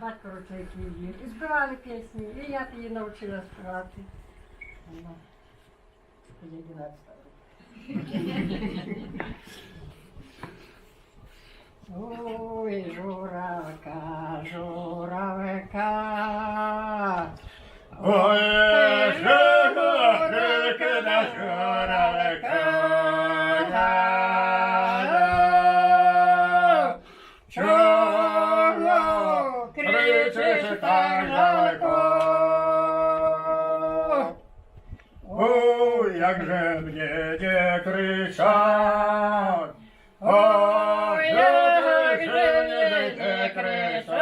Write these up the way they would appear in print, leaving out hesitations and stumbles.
батько ручей їв. І співали пісні, і я її навчила співати. Вона підіграти стала. Ой, журавка, журавка. Ой, журавка, журавка. Чого кричиш так жалко? Ой, як же мне не кричать? Ой, як же мне не кричать?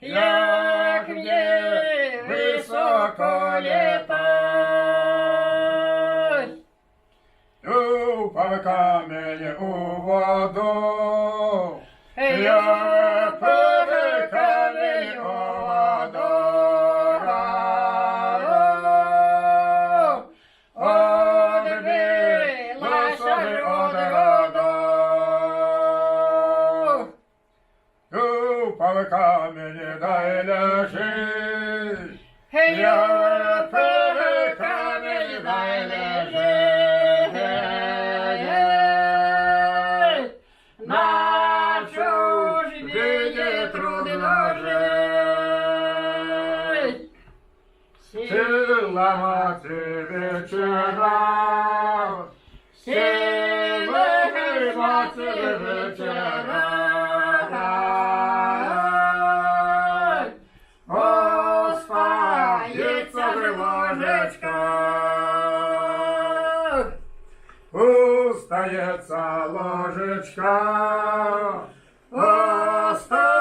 Як мне високо літать? По камені у воду, я по камені у воду. Одбилася ж од роду. По камені дай лежить, я по камені дай лежить. На чужбині трудно жить. Сила мати вечора, сила мати вечора. Остається ж ложечка. Остається ложечка, остається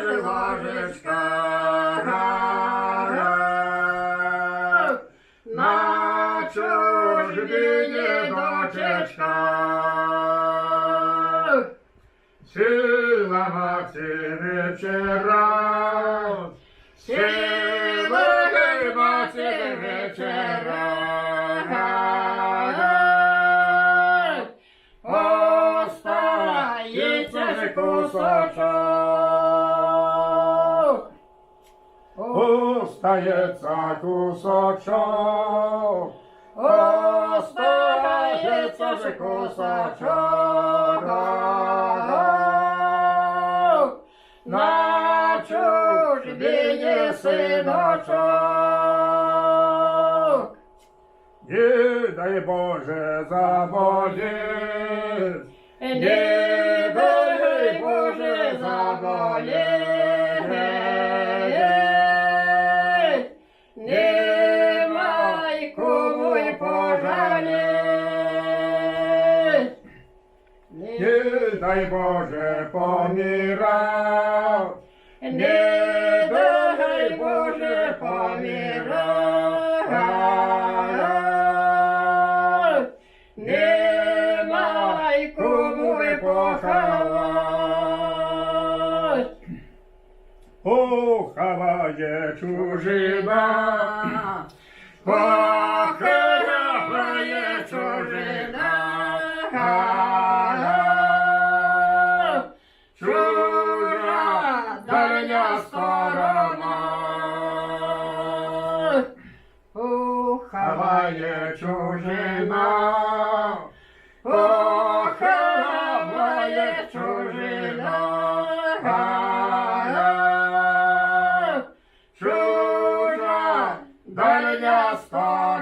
ж ложечка. На чужбині дочечка. Сила мати вечера, сила мати вечера. Остається ж кусочок. Остається кусочок. Остається ж кусочок. На чужбині синочок. Не дай Боже заболеть, не дай Боже заболеть. Немає кому й пожалеть. Не дай Боже помирать, не дай Боже помирать. Немає кому й поховать. Поховає чужина, поховає чужина. Чужа дальня сторона. Поховає чужина, поховає чужина. Чужа дальня сторона.